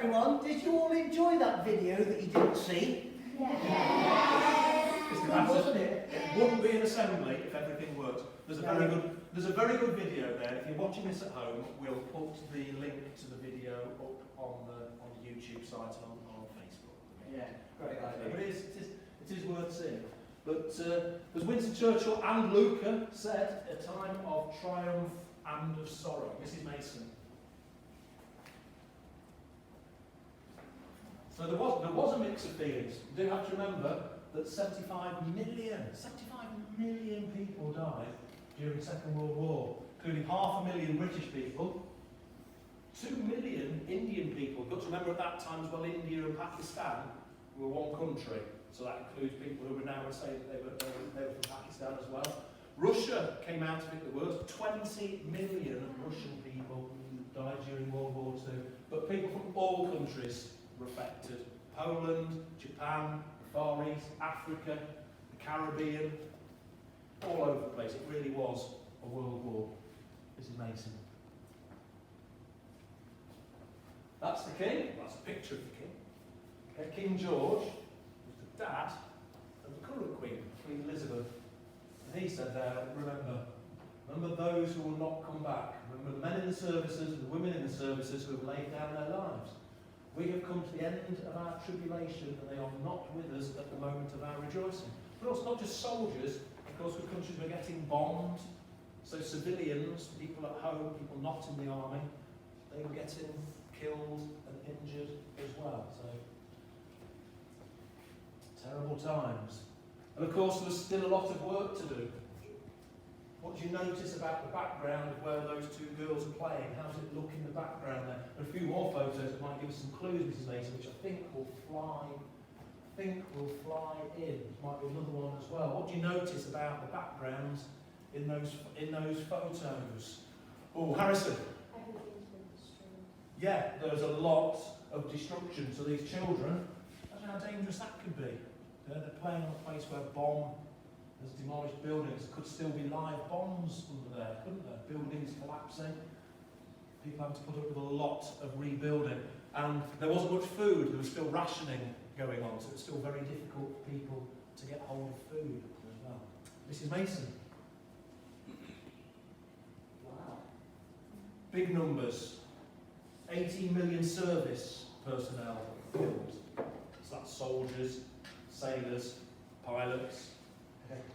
everyone. Did you all enjoy that video that you didn't see? Yes. Wasn't it? It wouldn't be an assembly if everything worked. There's a very good video there. If you're watching this at home, we'll put the link to the video up on the YouTube site and on Facebook. Yeah, great idea. But it is worth seeing. But as Winston Churchill and Luca said, a time of triumph and of sorrow. Mrs. Mason. So there was a mix of feelings. You do have to remember that 75 million people died during the Second World War, including 500,000 British people, 2 million Indian people. You've got to remember at that time as well, India and Pakistan were one country. So that includes people who would now say that they were from Pakistan as well. Russia came out of it the worst. 20 million Russian people died during World War II. But people from all countries were affected. Poland, Japan, the Far East, Africa, the Caribbean, all over the place. It really was a world war. This is Mason. That's the king. That's a picture of the king. Okay, King George was the dad of the current queen, Queen Elizabeth. And he said there, remember those who will not come back. Remember the men in the services and the women in the services who have laid down their lives. We have come to the end of our tribulation, and they are not with us at the moment of our rejoicing. But also not just soldiers. Of course, the countries were getting bombed. So civilians, people at home, people not in the army, they were getting killed and injured as well. So terrible times. And of course, there was still a lot of work to do. What do you notice about the background of where those two girls are playing? How does it look in the background there? And a few more photos that might give us some clues, Mrs. Mason, which I think will fly in. There might be another one as well. What do you notice about the backgrounds in those photos? Oh, Harrison. Everything's been destroyed. Yeah, there's a lot of destruction. So these children, imagine how dangerous that could be. They're playing on a place where there's demolished buildings. There could still be live bombs under there, couldn't there? Buildings collapsing. People having to put up with a lot of rebuilding. And there wasn't much food. There was still rationing going on. So it was still very difficult for people to get hold of food as well. Mrs. Mason. Wow. Big numbers. 18 million service personnel killed. So that's soldiers, sailors, pilots.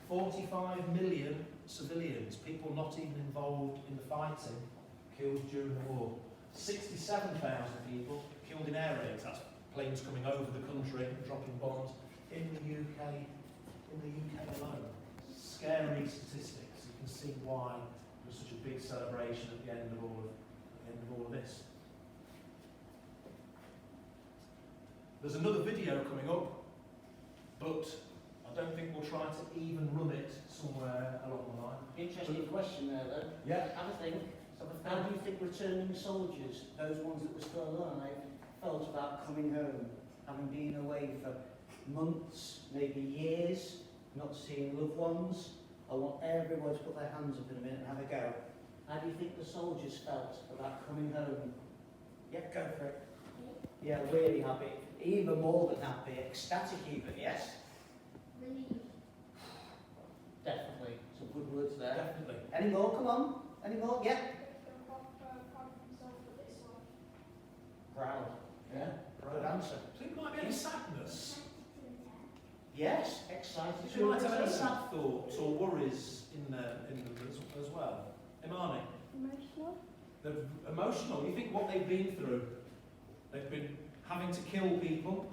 45 million civilians, people not even involved in the fighting, killed during the war. 67,000 people killed in air raids. That's planes coming over the country and dropping bombs in the UK. In the UK alone. Scary statistics. You can see why there was such a big celebration at the end of all of this. There's another video coming up, but I don't think we'll try to even run it somewhere along the line. Interesting question there, though. Yeah. Have a think. How do you think returning soldiers, those ones that were still alive, felt about coming home, having been away for months, maybe years, not seeing loved ones? I want everyone to put their hands up in a minute and have a go. How do you think the soldiers felt about coming home? Yeah, go for it. Yeah, really happy. Even more than happy. Ecstatic even, yes? Relieved. Definitely. Some good words there. Definitely. Any more? Come on. Any more? Yeah. Proud. Yeah. Good answer. So it might be any sadness. Yes. Excited. So you might have any sad thoughts or worries in them as well. Imani? Emotional. They're emotional. You think what they've been through. They've been having to kill people.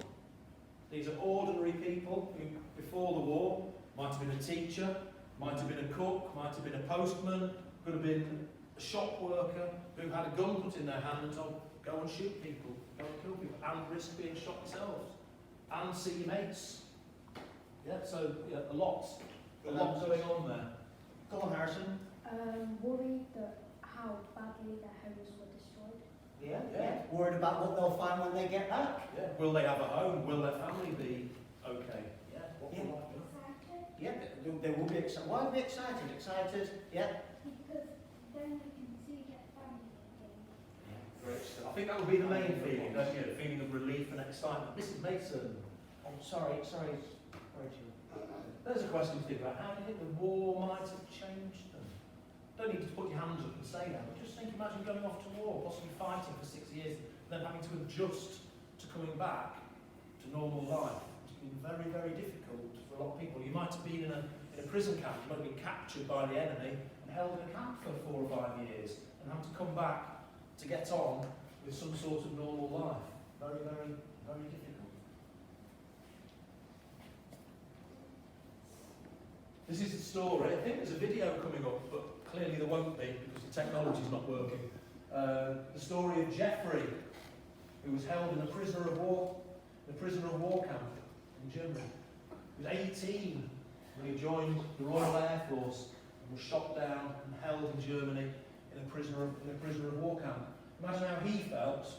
These are ordinary people who, before the war, might have been a teacher, might have been a cook, might have been a postman, could have been a shop worker who had a gun put in their hand and told, go and shoot people, go and kill people, and risk being shot yourselves, and see your mates. Yeah, so yeah, a lot going on there. Go on, Harrison. Worried that how badly their homes were destroyed. Yeah. Yeah. Worried about what they'll find when they get back. Yeah. Will they have a home? Will their family be okay? Yeah. What Yeah. will happen? Excited. Yeah, they will be excited. Why are they excited? Excited? Yeah. Because then we can see their family again. I think that would be the main feeling, don't you? A feeling of relief and excitement. Mrs. Mason. Oh, sorry. Rachel. There's a question to think about. How do you think the war might have changed them? Don't need to put your hands up and say that, but just think, imagine going off to war, possibly fighting for 6 years, then having to adjust to coming back to normal life. It's been very, very difficult for a lot of people. You might have been in a prison camp, you might have been captured by the enemy and held in a camp for 4 or 5 years, and have to come back to get on with some sort of normal life. Very, very, very difficult. This is the story. I think there's a video coming up, but clearly there won't be because the technology's not working. The story of Jeffrey, who was held in a prisoner of war camp in Germany. He was 18 when he joined the Royal Air Force and was shot down and held in Germany in a prisoner of war camp. Imagine how he felt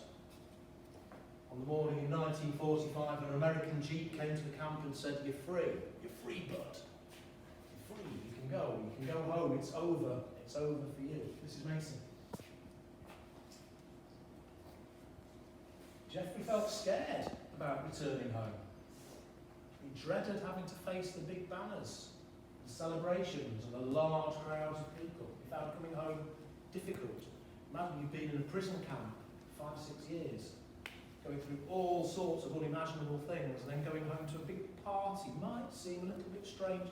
on the morning in 1945 when an American jeep came to the camp and said, "You're free, bud. You're free, you can go home, it's over for you." Mrs. Mason. Jeffrey felt scared about returning home. He dreaded having to face the big banners, the celebrations and the large crowds of people. He found coming home difficult. Imagine you've been in a prison camp for 5-6 years, going through all sorts of unimaginable things, and then going home to a big party might seem a little bit strange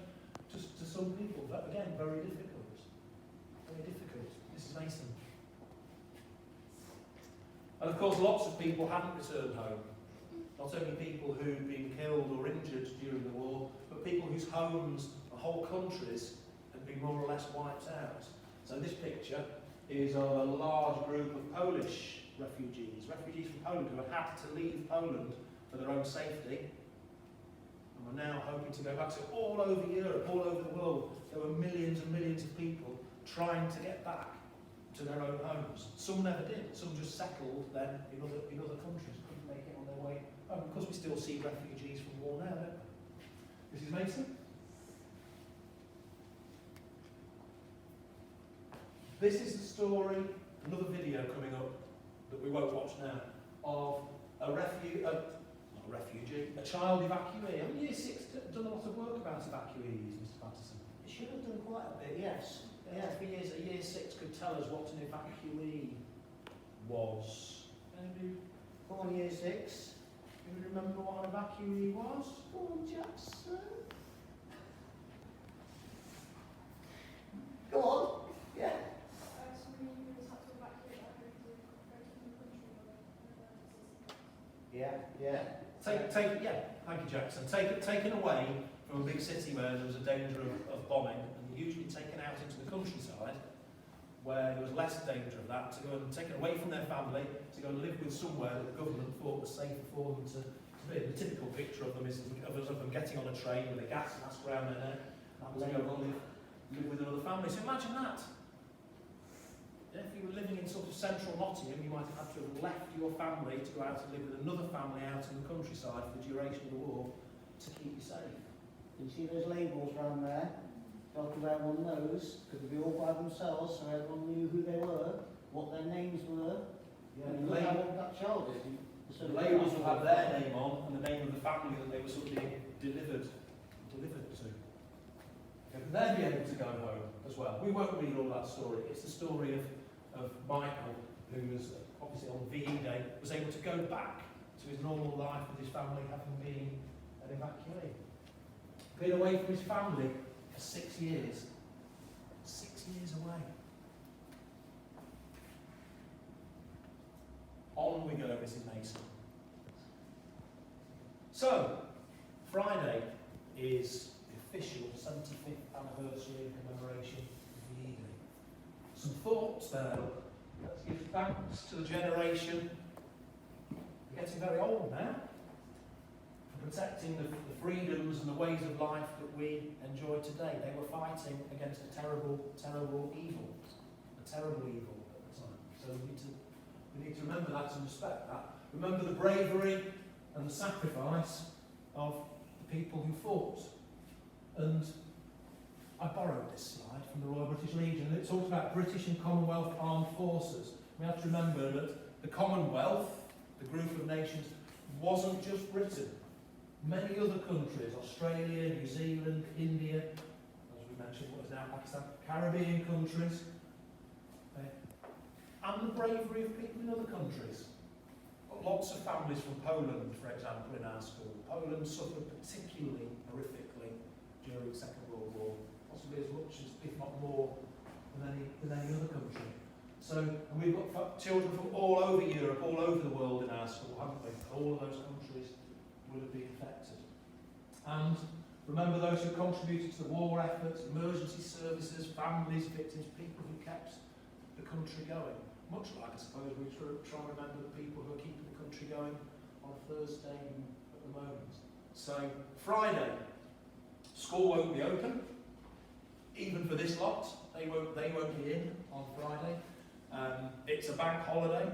to some people, but again, very difficult. Very difficult. Mrs. Mason. And of course, lots of people hadn't returned home. Not only people who'd been killed or injured during the war, but people whose homes and whole countries had been more or less wiped out. So this picture is of a large group of Polish refugees from Poland who had to leave Poland for their own safety, and were now hoping to go back. So all over Europe, all over the world, there were millions and millions of people trying to get back to their own homes. Some never did. Some just settled then in other countries, couldn't make it on their way home. Of course, we still see refugees from war now, don't we? Mrs. Mason? This is the story, another video coming up that we won't watch now, of a child evacuee. Haven't Year 6 done a lot of work about evacuees, Mr. Patterson? It should have done quite a bit, yes. Yeah, for years, a Year 6 could tell us what an evacuee was. Anybody? Go on, Year 6. You remember what an evacuee was? Go on, Jackson. Go on. Yeah. Yeah. Thank you, Jackson. Taken away from a big city where there was a danger of bombing, and usually taken out into the countryside where there was less danger of that, to go and taken away from their family, to go and live with somewhere that the government thought was safer for them to be. The typical picture of them is of them getting on a train with a gas mask around their neck, and to go and live with another family. So imagine that. If you were living in sort of central Nottingham, you might have had to have left your family to go out and live with another family out in the countryside for the duration of the war to keep you safe. You see those labels around there? Got to wear one of those, because they'd be all by themselves, so everyone knew who they were, what their names were. Yeah, and look how old that child is. The labels will have their name on and the name of the family that they were sort of being delivered to. And they'll be able to go home as well. We won't read all that story. It's the story of Michael, who was obviously on VE Day, was able to go back to his normal life with his family, having been an evacuee. Been away from his family for 6 years. 6 years away. On we go, Mrs. Mason. So, Friday is the official 75th anniversary and commemoration of VE Day. Some thoughts there. Let's give thanks to the generation, we're getting very old now, for protecting the freedoms and the ways of life that we enjoy today. They were fighting against a terrible, terrible evil. A terrible evil at the time. So we need to remember that and respect that. Remember the bravery and the sacrifice of the people who fought. And I borrowed this slide from the Royal British Legion. It talks about British and Commonwealth Armed Forces. We have to remember that The Commonwealth, the group of nations, wasn't just Britain. Many other countries, Australia, New Zealand, India, as we mentioned, what is now Pakistan, Caribbean countries, and the bravery of people in other countries. Lots of families from Poland, for example, in our school. Poland suffered particularly horrifically during the Second World War, possibly as much as, if not more, than any other country. So, and we've got children from all over Europe, all over the world in our school, haven't we? All of those countries would have been affected. And remember those who contributed to the war efforts, emergency services, families, victims, people who kept the country going. Much like, I suppose, we try and remember the people who are keeping the country going on a Thursday at the moment. So, Friday, school won't be open, even for this lot. They won't be in on Friday. It's a bank holiday.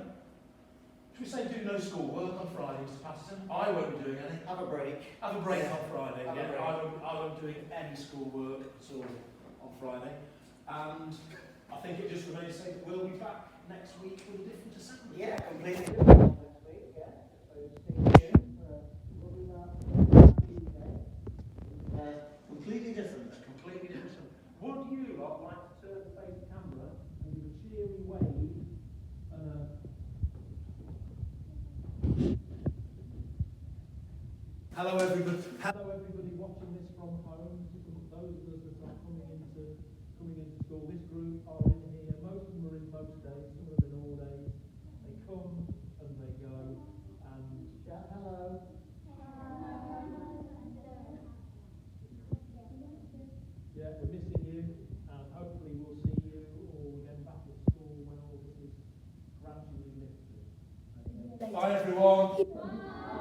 Should we say do no school work on Friday, Mr. Patterson? I won't be doing any. Have a break. Have a break on Friday. Have a Yeah, break. I won't be doing any school work at all on Friday. And I think it just remains to say that we'll be back next week with a different assembly. Yeah, completely different next week, yeah. So stay tuned for a lovely Tuesday. Completely different. Completely different. Would you lot like to turn and face the camera and give a cheery wave and a... Hello everybody watching this from home. Those of us that are coming into school, this group are in here. Most of them are in most days, some of them in all days. They come and they go and shout hello. Yeah, we're missing you, and hopefully we'll see you all again back at school when all this is gradually lifted. Bye everyone.